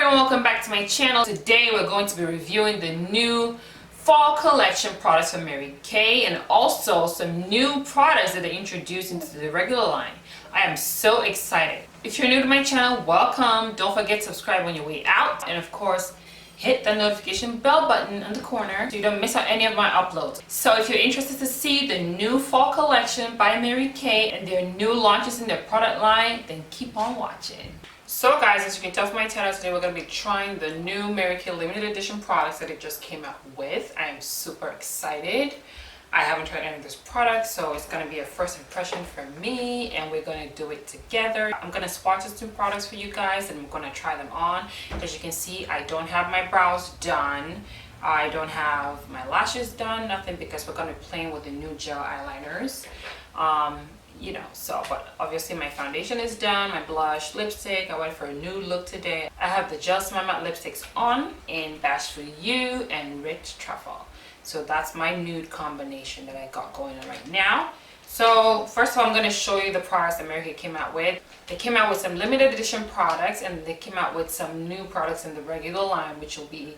and welcome back to my channel. Today we're going to be reviewing the new fall collection products from Mary Kay and also some new products that they introduced into the regular line. I am so excited. If you're new to my channel, welcome. Don't forget to subscribe on your way out, and of course hit the notification bell button in the corner so you don't miss out any of my uploads. So if you're interested to see the new fall collection by Mary Kay and their new launches in their product line, then keep on watching. So guys, as you can tell from my title, today we're going to be trying the new Mary Kay limited edition products that it just came out with. I am super excited. I haven't tried any of this product, so it's going to be a first impression for me, and we're going to do it together. I'm going to swatch these two products for you guys, and I'm going to try them on. As you can see, I don't have my brows done. I don't have my lashes done, nothing, because we're going to be playing with the new gel eyeliners. But obviously my foundation is done, my blush, lipstick. I went for a nude look today. I have the Gel Smile Matte lipsticks on in Bash For You and Rich Truffle. So that's my nude combination that I got going on right now. So first of all, I'm going to show you the products that Mary Kay came out with. They came out with some limited edition products, and they came out with some new products in the regular line, which will be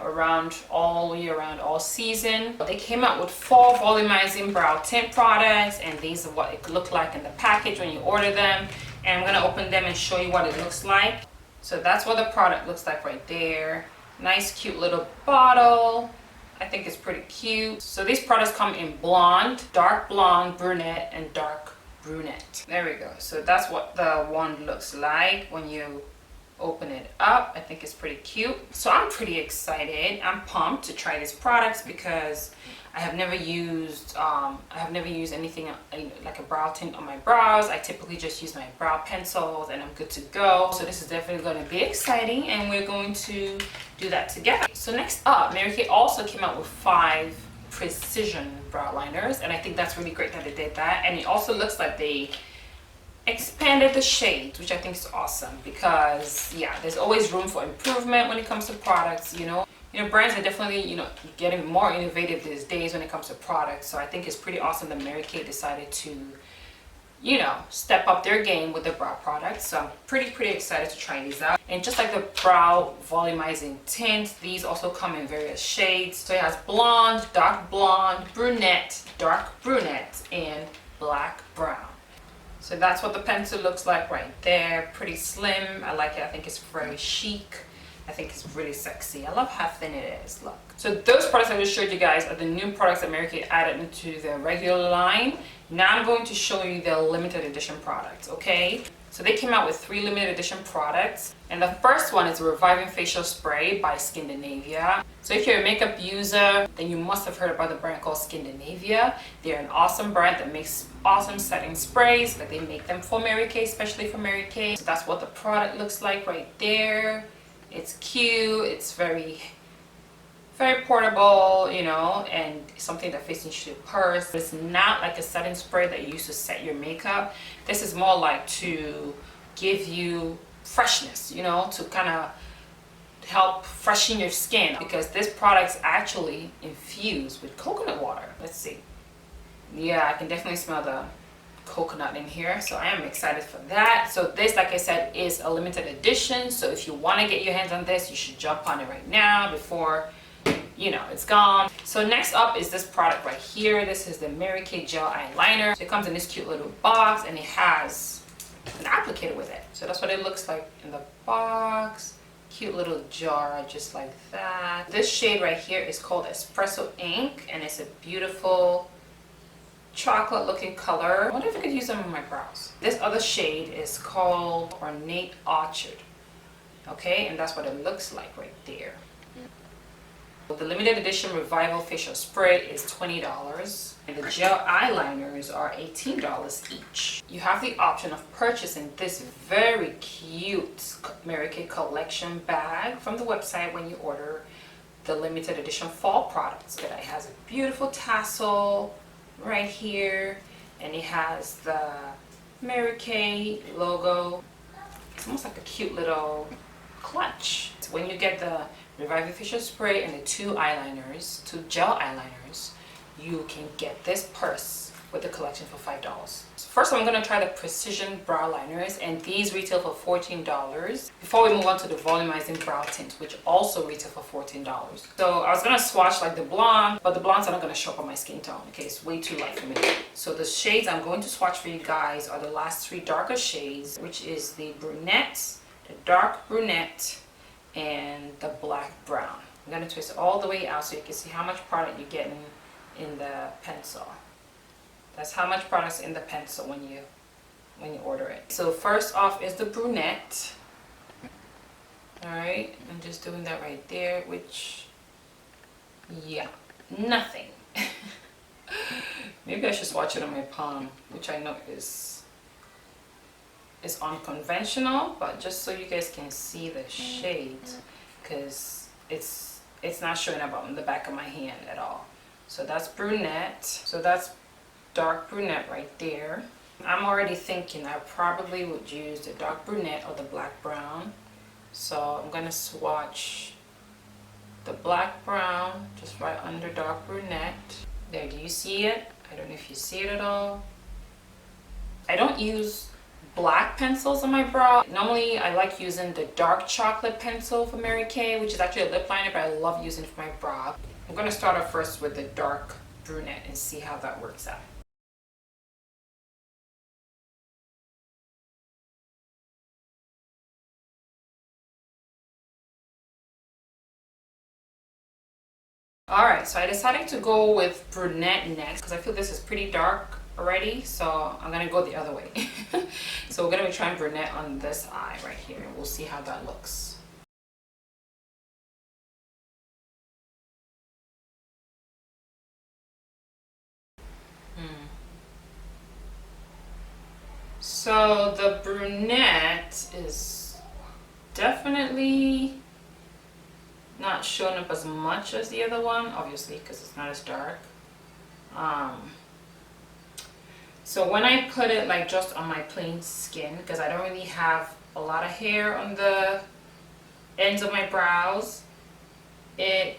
around all year round, all season. They came out with fall volumizing brow tint products, and these are what it looked like in the package when you order them. And I'm going to open them and show you what it looks like. So that's what the product looks like right there. Nice cute little bottle. I think it's pretty cute. So these products come in blonde, dark blonde, brunette, and dark brunette. There we go. So that's what the one looks like when you open it up. I think it's pretty cute. So I'm pretty excited. I'm pumped to try these products because I have never used anything like a brow tint on my brows. I typically just use my brow pencils and I'm good to go. So this is definitely going to be exciting, and we're going to do that together. So next up, Mary Kay also came out with 5 precision brow liners, and I think that's really great that they did that. And it also looks like they expanded the shades, which I think is awesome, because there's always room for improvement when it comes to products. Brands are definitely getting more innovative these days when it comes to products. So I think it's pretty awesome that Mary Kay decided to step up their game with the brow products. So I'm pretty excited to try these out. And just like the brow volumizing tint, these also come in various shades. So it has blonde, dark blonde, brunette, dark brunette, and black brown. So that's what the pencil looks like right there. Pretty slim. I like it. I think it's very chic. I think it's really sexy. I love how thin it is. Look. So those products I just showed you guys are the new products that Mary Kay added into their regular line. Now I'm going to show you their limited edition products, okay? So they came out with 3 limited edition products. And the first one is a Reviving Facial Spray by Skindinavia. So if you're a makeup user, then you must have heard about the brand called Skindinavia. They're an awesome brand that makes awesome setting sprays. Like, they make them for Mary Kay, especially for Mary Kay. So that's what the product looks like right there. It's cute. It's very portable, and something that fits into your purse. It's not like a setting spray that you use to set your makeup. This is more like to give you freshness, to kind of help freshen your skin, because this product's actually infused with coconut water. Let's see. Yeah, I can definitely smell the coconut in here, so I am excited for that. So this, like I said, is a limited edition. So if you want to get your hands on this, you should jump on it right now before it's gone. So next up is this product right here. This is the Mary Kay gel eyeliner. So it comes in this cute little box, and it has an applicator with it. So that's what it looks like in the box. Cute little jar, just like that. This shade right here is called Espresso Ink, and it's a beautiful chocolate looking color. I wonder if I could use them on my brows. This other shade is called Ornate Orchard. Okay, and that's what it looks like right there. The limited edition Revival Facial Spray is $20, and the gel eyeliners are $18 each. You have the option of purchasing this very cute Mary Kay collection bag from the website when you order the limited edition fall products. It has a beautiful tassel right here, and it has the Mary Kay logo. It's almost like a cute little clutch. So when you get the Reviving Facial Spray and the 2 gel eyeliners, you can get this purse with the collection for $5. So first I'm going to try the precision brow liners, and these retail for $14 before we move on to the volumizing brow tint, which also retail for $14. So I was going to swatch like the blonde, but the blondes are not going to show up on my skin tone. Okay, it's way too light for me. So the shades I'm going to swatch for you guys are the last three darker shades, which is the brunette, the dark brunette, and the black brown. I'm going to twist it all the way out so you can see how much product you're getting in the pencil. That's how much product's in the pencil when you order it. So first off is the brunette. All right, I'm just doing that right there, which, yeah, nothing. Maybe I should swatch it on my palm, which I know is unconventional, but just so you guys can see the shades, because it's not showing up on the back of my hand at all. So that's brunette. So that's dark brunette right there. I'm already thinking I probably would use the dark brunette or the black brown. So I'm gonna swatch the black brown just right under dark brunette. There, do you see it? I don't know if you see it at all. I don't use black pencils on my brow. Normally I like using the dark chocolate pencil from Mary Kay, which is actually a lip liner, but I love using it for my brow. I'm gonna start off first with the dark brunette and see how that works out. Alright, so I decided to go with brunette next because I feel this is pretty dark already, so I'm gonna go the other way. So we're gonna be trying brunette on this eye right here, and we'll see how that looks. So the brunette is definitely not showing up as much as the other one, obviously, because it's not as dark. So when I put it like just on my plain skin, because I don't really have a lot of hair on the ends of my brows, I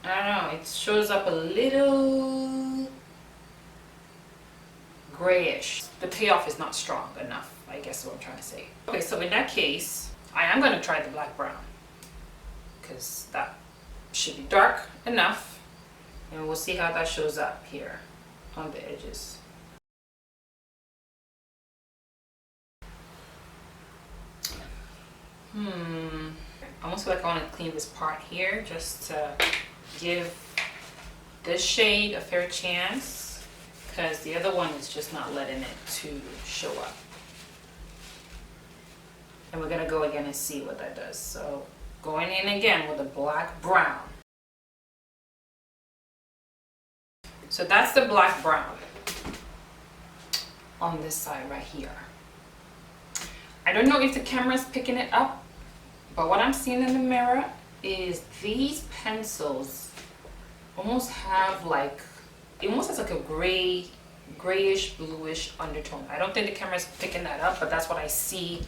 don't know, it shows up a little grayish. The payoff is not strong enough, I guess is what I'm trying to say. Okay, so in that case, I am going to try the black brown, because that should be dark enough, and we'll see how that shows up here on the edges. I almost feel like I want to clean this part here just to give this shade a fair chance, because the other one is just not letting it to show up. And we're gonna go again and see what that does. So going in again with the black brown. So that's the black brown on this side right here. I don't know if the camera is picking it up, but what I'm seeing in the mirror is these pencils almost have like, it almost has like a grayish bluish undertone. I don't think the camera is picking that up, but that's what I see.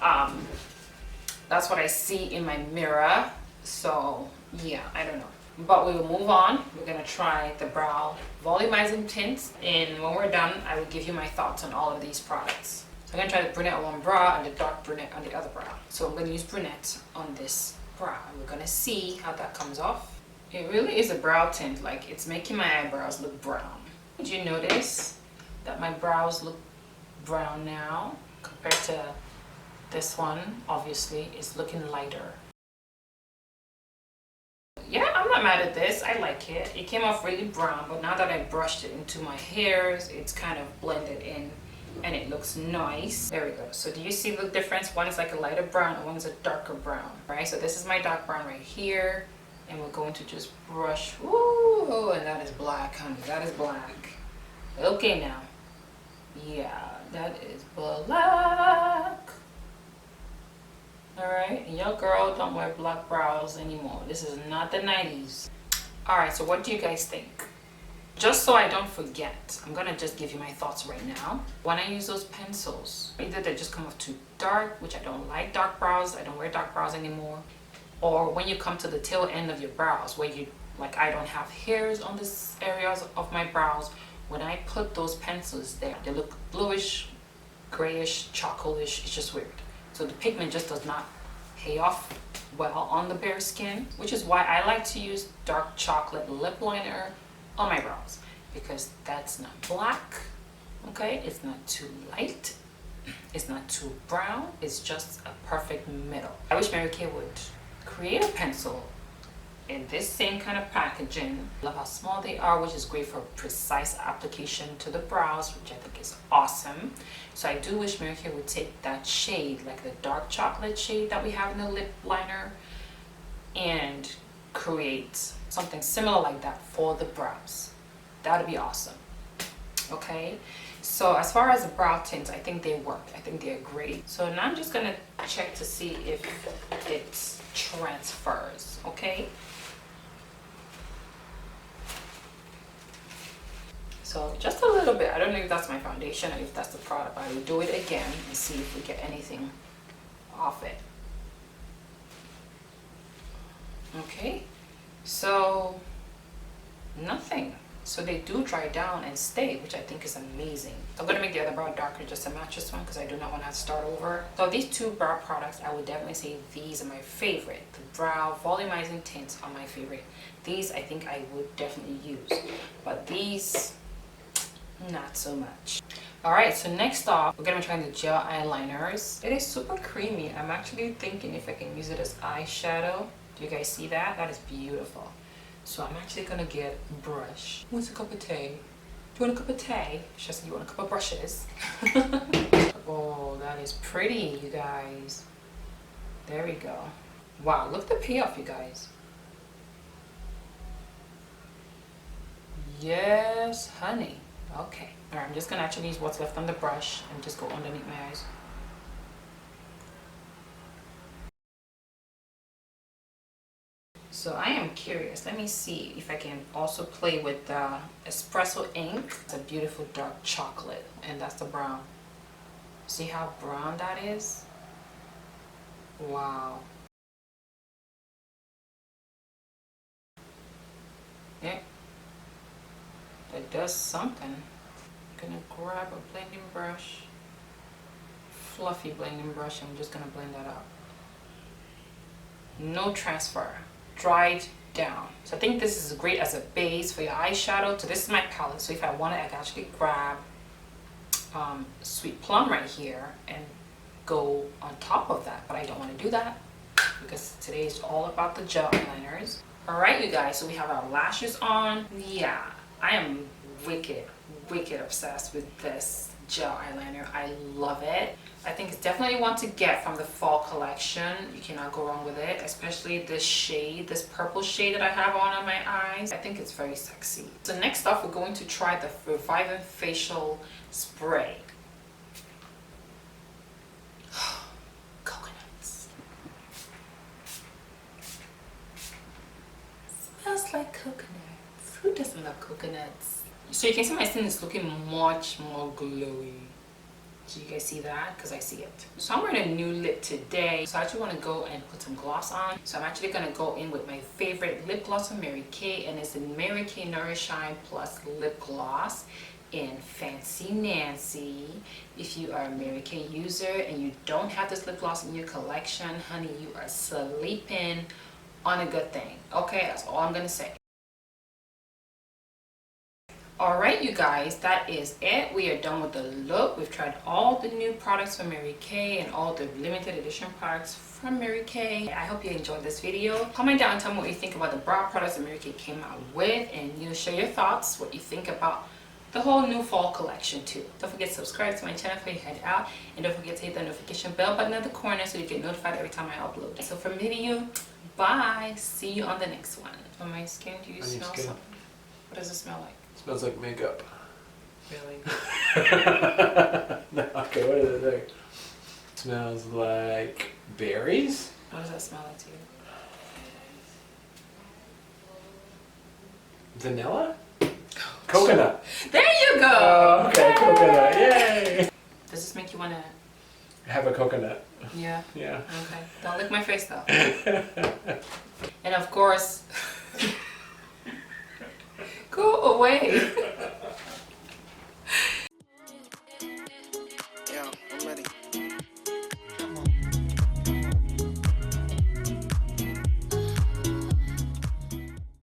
That's what I see in my mirror. So yeah, I don't know, but we will move on. We're gonna try the brow volumizing tints, and when we're done I will give you my thoughts on all of these products. So I'm gonna try the brunette on one brow and the dark brunette on the other brow. So I'm gonna use brunette on this brow, and we're gonna see how that comes off. It really is a brow tint, like it's making my eyebrows look brown. Did you notice that my brows look brown now compared to this one? Obviously is looking lighter. Yeah, I'm not mad at this. I like it. It came off really brown, but now that I brushed it into my hairs, it's kind of blended in and it looks nice. There we go. So do you see the difference? One is like a lighter brown and one is a darker brown, right? So this is my dark brown right here, and we're going to just brush. Ooh, and that is black, honey. That is black. Okay, now. Yeah, that is black. Alright, and your girl don't wear black brows anymore. This is not the 90s. Alright, so what do you guys think? Just so I don't forget, I'm gonna just give you my thoughts right now. When I use those pencils, either they just come off too dark, which I don't like dark brows, I don't wear dark brows anymore, or when you come to the tail end of your brows, where you, like I don't have hairs on this areas of my brows, when I put those pencils there, they look bluish, grayish, chocolate-ish. It's just weird. So the pigment just does not pay off well on the bare skin, which is why I like to use dark chocolate lip liner on my brows, because that's not black, okay? It's not too light, it's not too brown, it's just a perfect middle. I wish Mary Kay would create a pencil in this same kind of packaging. Love how small they are, which is great for precise application to the brows, which I think is awesome. So I do wish Mary Kay would take that shade, like the dark chocolate shade that we have in the lip liner, and create something similar like that for the brows. That would be awesome. Okay, so as far as the brow tints, I think they work. I think they're great. So now I'm just gonna check to see if it transfers, okay? So just a little bit. I don't know if that's my foundation or if that's the product, but I will do it again and see if we get anything off it. Okay, so nothing. So they do dry down and stay, which I think is amazing. So I'm gonna make the other brow darker just to match this one, because I do not want to have to start over. So these two brow products, I would definitely say these are my favorite. The brow volumizing tints are my favorite. These I think I would definitely use, but these not so much. All right, so next off, we're gonna be trying the gel eyeliners. It is super creamy. I'm actually thinking if I can use it as eyeshadow. Do you guys see that? That is beautiful. So I'm actually gonna get a brush. What's a cup of tea? Do you want a cup of tea? She said you want a couple of brushes. Oh, that is pretty, you guys. There we go. Wow, look at the payoff, you guys. Yes, honey. Okay. All right, I'm just gonna actually use what's left on the brush and just go underneath my eyes. So I am curious. Let me see if I can also play with the espresso ink. It's a beautiful dark chocolate, and that's the brown. See how brown that is? Wow. Yeah. That does something. I'm gonna grab a blending brush, fluffy blending brush. I'm just gonna blend that out. No transfer. Dried down. So I think this is great as a base for your eyeshadow. So this is my palette. So if I wanted, I can actually grab Sweet Plum right here and go on top of that. But I don't want to do that because today is all about the gel eyeliners. All right, you guys. So we have our lashes on. Yeah, I am wicked obsessed with this gel eyeliner. I love it. I think it's definitely one to get from the fall collection. You cannot go wrong with it, especially this shade, this purple shade that I have on my eyes. I think it's very sexy. So next off, we're going to try the Reviving Facial Spray. Coconuts. Smells like coconuts. Who doesn't love coconuts? So you can see my skin is looking much more glowy. So you guys see that? Because I see it. So I'm wearing a new lip today. So I actually want to go and put some gloss on. So I'm actually going to go in with my favorite lip gloss from Mary Kay. And it's the Mary Kay Nourish Shine Plus Lip Gloss in Fancy Nancy. If you are a Mary Kay user and you don't have this lip gloss in your collection, honey, you are sleeping on a good thing. Okay, that's all I'm going to say. Alright, you guys, that is it. We are done with the look. We've tried all the new products from Mary Kay and all the limited edition products from Mary Kay. I hope you enjoyed this video. Comment down and tell me what you think about the brow products that Mary Kay came out with, and share your thoughts, what you think about the whole new fall collection too. Don't forget to subscribe to my channel before you head out, and don't forget to hit the notification bell button at the corner so you get notified every time I upload. So from me to you, bye. See you on the next one. On my skin, do you smell something? What does it smell like? Smells like makeup. Really? No, okay, what does it do? Smells like berries? What does that smell like to you? Vanilla? Coconut. There you go! Oh, okay, coconut, yay! Does this make you want to... Have a coconut. Yeah? Yeah. Okay. Don't lick my face though. And of course... Go away!